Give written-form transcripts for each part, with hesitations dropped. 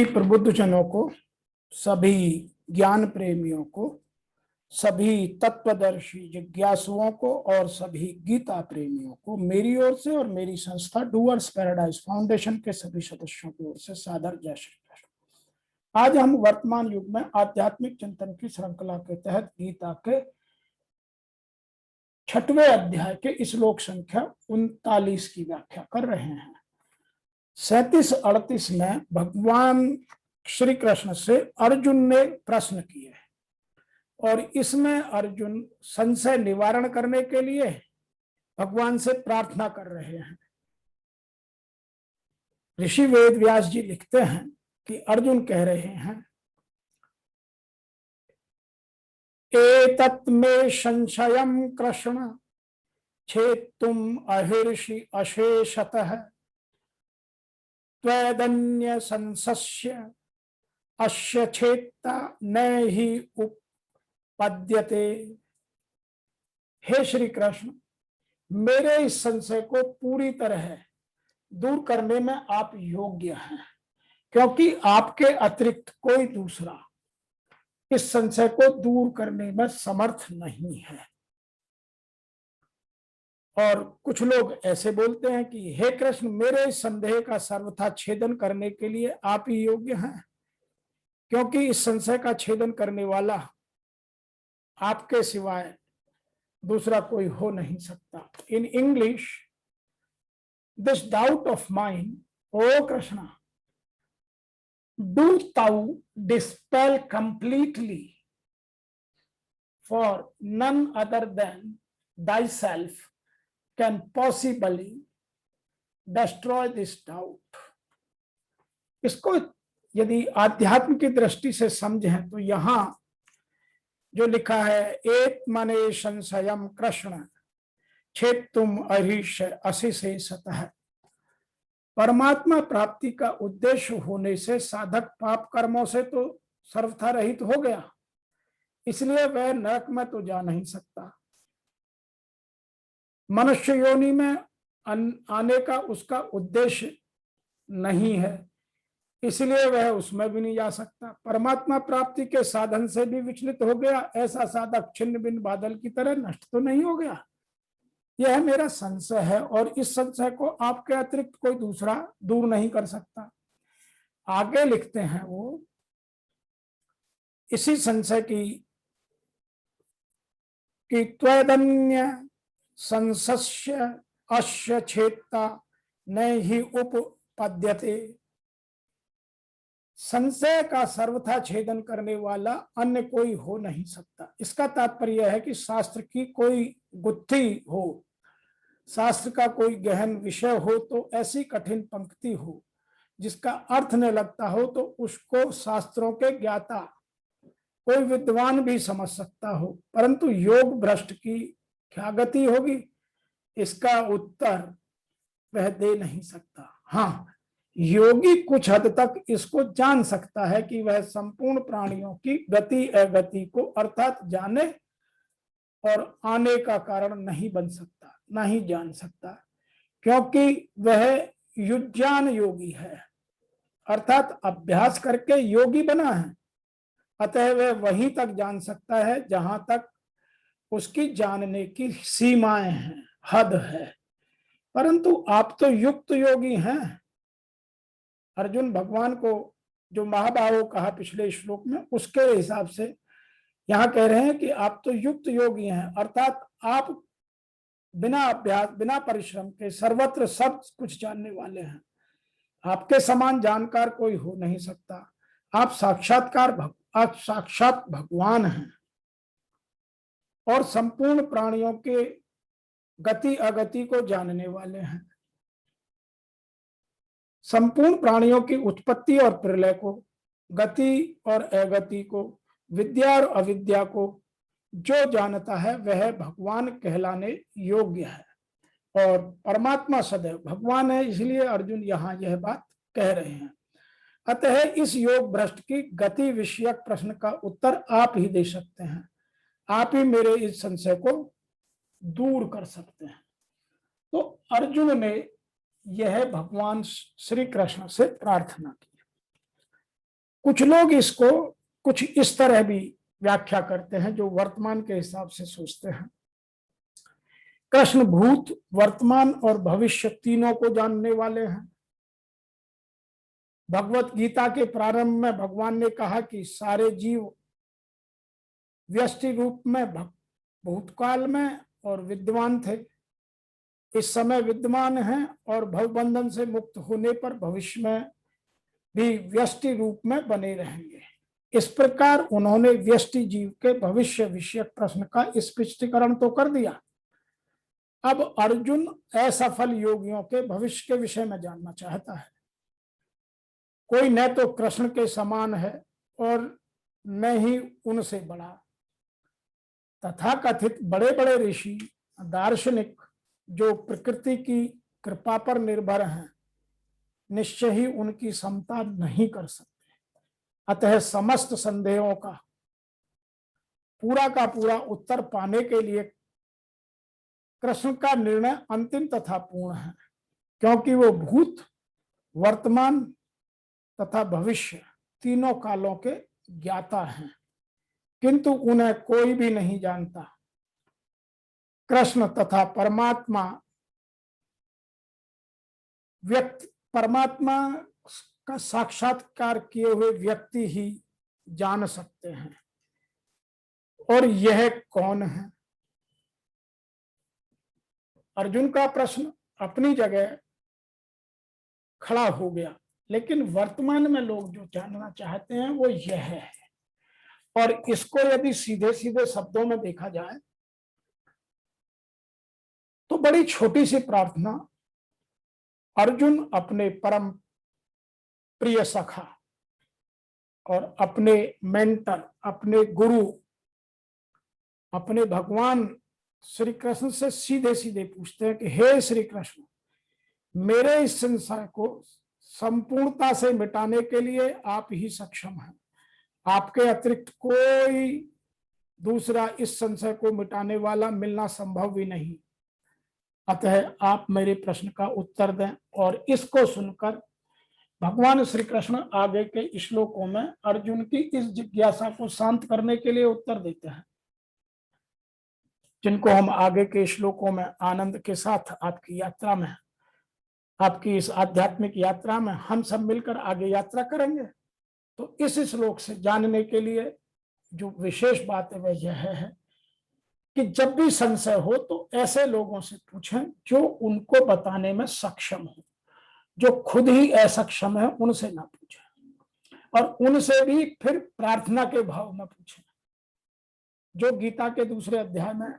प्रबुद्ध जनों को, सभी ज्ञान प्रेमियों को, सभी तत्वदर्शी जिज्ञासुओं को और सभी गीता प्रेमियों को मेरी ओर से और मेरी संस्था डूअर्स पैराडाइज फाउंडेशन के सभी सदस्यों की ओर से सादर जय श्री कृष्ण। आज हम वर्तमान युग में आध्यात्मिक चिंतन की श्रृंखला के तहत गीता के 6वें अध्याय के श्लोक संख्या 39 की व्याख्या कर रहे हैं। 37-38 में भगवान श्री कृष्ण से अर्जुन ने प्रश्न किए और इसमें अर्जुन संशय निवारण करने के लिए भगवान से प्रार्थना कर रहे हैं। ऋषि वेद व्यास जी लिखते हैं कि अर्जुन कह रहे हैं, एतत् मे संशयं कृष्ण छेत्तुम अहिर्षि अशेषतः त्वदन्य संशस्य अस्य छेत्ता न ही उपपद्यते। हे श्री कृष्ण, मेरे इस संशय को पूरी तरह दूर करने में आप योग्य हैं, क्योंकि आपके अतिरिक्त कोई दूसरा इस संशय को दूर करने में समर्थ नहीं है। और कुछ लोग ऐसे बोलते हैं कि हे कृष्ण, मेरे इस संदेह का सर्वथा छेदन करने के लिए आप ही योग्य हैं, क्योंकि इस संशय का छेदन करने वाला आपके सिवाय दूसरा कोई हो नहीं सकता। In English, this doubt of mine, O Krishna, do thou dispel completely, for none other than thyself can possibly destroy this doubt। इसको यदि आध्यात्म की दृष्टि से समझें तो यहां जो लिखा है, एक मने संशयम कृष्ण छेत्तुम अहिर्ष अशेषतः, परमात्मा प्राप्ति का उद्देश्य होने से साधक पाप कर्मों से तो सर्वथा रहित हो गया, इसलिए वह नरक में तो जा नहीं सकता। मनुष्य योनि में आने का उसका उद्देश्य नहीं है, इसलिए वह उसमें भी नहीं जा सकता। परमात्मा प्राप्ति के साधन से भी विचलित हो गया, ऐसा साधक छिन्न भिन्न बादल की तरह नष्ट तो नहीं हो गया। यह मेरा संशय है और इस संशय को आपके अतिरिक्त कोई दूसरा दूर नहीं कर सकता। आगे लिखते हैं वो, इसी संशय की त्वदन्य संशस्य अस्य छेत्ता न ही उपपद्यते। संशय का सर्वथा छेदन करने वाला अन्य कोई हो नहीं सकता। इसका तात्पर्य है कि शास्त्र की कोई गुत्थी हो, शास्त्र का कोई गहन विषय हो, तो ऐसी कठिन पंक्ति हो जिसका अर्थ न लगता हो, तो उसको शास्त्रों के ज्ञाता कोई विद्वान भी समझ सकता हो, परंतु योग भ्रष्ट की क्या गति होगी, इसका उत्तर वह दे नहीं सकता। हाँ, योगी कुछ हद तक इसको जान सकता है कि वह संपूर्ण प्राणियों की गति अगति को अर्थात जाने और आने का कारण नहीं बन सकता, नहीं जान सकता, क्योंकि वह युज्यान योगी है, अर्थात अभ्यास करके योगी बना है। अतः वह वहीं तक जान सकता है जहां तक उसकी जानने की सीमाएं हैं, हद है। परंतु आप तो युक्त योगी हैं। अर्जुन भगवान को जो महाबाहो कहा पिछले श्लोक में, उसके हिसाब से यहां कह रहे हैं कि आप तो युक्त योगी हैं, अर्थात आप बिना अभ्यास बिना परिश्रम के सर्वत्र सब कुछ जानने वाले हैं। आपके समान जानकार कोई हो नहीं सकता। आप साक्षात भगवान हैं और संपूर्ण प्राणियों के गति अगति को जानने वाले हैं। संपूर्ण प्राणियों की उत्पत्ति और प्रलय को, गति और अगति को, विद्या और अविद्या को जो जानता है वह भगवान कहलाने योग्य है। और परमात्मा सदैव भगवान है, इसलिए अर्जुन यहाँ यह बात कह रहे हैं। अतः इस योग भ्रष्ट की गति विषयक प्रश्न का उत्तर आप ही दे सकते हैं। आप ही मेरे इस संशय को दूर कर सकते हैं। तो अर्जुन ने यह भगवान श्री कृष्ण से प्रार्थना की। कुछ लोग इसको कुछ इस तरह भी व्याख्या करते हैं जो वर्तमान के हिसाब से सोचते हैं। कृष्ण भूत, वर्तमान और भविष्य तीनों को जानने वाले हैं। भगवत गीता के प्रारंभ में भगवान ने कहा कि सारे जीव व्यष्टि रूप में भूतकाल में और विद्वान थे, इस समय विद्यमान हैं और भवबंधन से मुक्त होने पर भविष्य में भी व्यष्टि रूप में बने रहेंगे। इस प्रकार उन्होंने व्यष्टि जीव के भविष्य विषयक प्रश्न का स्पष्टीकरण तो कर दिया। अब अर्जुन असफल योगियों के भविष्य के विषय में जानना चाहता है। कोई न तो कृष्ण के समान है और न ही उनसे बड़ा। तथाकथित बड़े बड़े ऋषि, दार्शनिक जो प्रकृति की कृपा पर निर्भर हैं, निश्चय ही उनकी समता नहीं कर सकते। अतः समस्त संदेहों का पूरा उत्तर पाने के लिए कृष्ण का निर्णय अंतिम तथा पूर्ण है, क्योंकि वो भूत, वर्तमान तथा भविष्य तीनों कालों के ज्ञाता हैं, किंतु उन्हें कोई भी नहीं जानता। कृष्ण तथा परमात्मा का साक्षात्कार किए हुए व्यक्ति ही जान सकते हैं। और यह कौन है? अर्जुन का प्रश्न अपनी जगह खड़ा हो गया, लेकिन वर्तमान में लोग जो जानना चाहते हैं वो यह है। और इसको यदि सीधे सीधे शब्दों में देखा जाए तो बड़ी छोटी सी प्रार्थना अर्जुन अपने परम प्रिय सखा और अपने मेंटर, अपने गुरु, अपने भगवान श्री कृष्ण से सीधे सीधे पूछते हैं कि हे श्री कृष्ण, मेरे इस संसार को संपूर्णता से मिटाने के लिए आप ही सक्षम हैं। आपके अतिरिक्त कोई दूसरा इस संशय को मिटाने वाला मिलना संभव भी नहीं। अतः आप मेरे प्रश्न का उत्तर दें। और इसको सुनकर भगवान श्री कृष्ण आगे के श्लोकों में अर्जुन की इस जिज्ञासा को शांत करने के लिए उत्तर देते हैं, जिनको हम आगे के श्लोकों में आनंद के साथ आपकी यात्रा में, आपकी इस आध्यात्मिक यात्रा में हम सब मिलकर आगे यात्रा करेंगे। तो इस श्लोक से जानने के लिए जो विशेष बात है वह यह है कि जब भी संशय हो तो ऐसे लोगों से पूछें जो उनको बताने में सक्षम हो। जो खुद ही असक्षम है उनसे ना पूछें, और उनसे भी फिर प्रार्थना के भाव में पूछें। जो गीता के दूसरे अध्याय में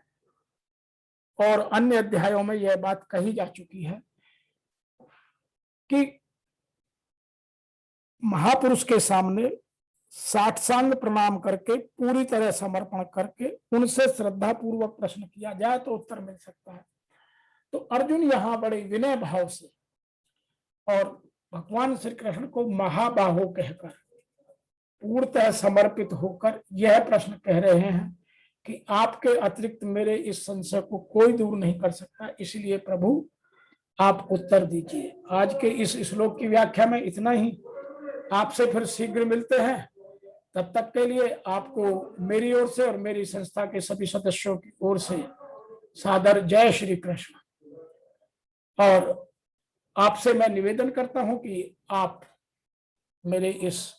और अन्य अध्यायों में यह बात कही जा चुकी है कि महापुरुष के सामने साष्टांग प्रणाम करके, पूरी तरह समर्पण करके उनसे श्रद्धा पूर्वक प्रश्न किया जाए तो उत्तर मिल सकता है। तो अर्जुन यहाँ बड़े विनय भाव से और भगवान श्री कृष्ण को महाबाहो कहकर पूर्णतः समर्पित होकर यह प्रश्न कह रहे हैं कि आपके अतिरिक्त मेरे इस संशय को कोई दूर नहीं कर सकता, इसलिए प्रभु आप उत्तर दीजिए। आज के इस श्लोक की व्याख्या में इतना ही। आपसे फिर शीघ्र मिलते हैं। तब तक के लिए आपको मेरी ओर से और मेरी संस्था के सभी सदस्यों की ओर से सादर जय श्री कृष्ण। और आपसे मैं निवेदन करता हूं कि आप मेरे इस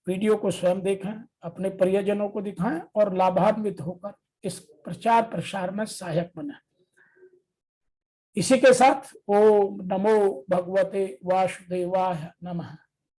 वीडियो को स्वयं देखें, अपने प्रियजनों को दिखाएं और लाभान्वित होकर इस प्रचार प्रसार में सहायक बने। इसी के साथ ओम नमो भगवते वासुदेवाय नमः।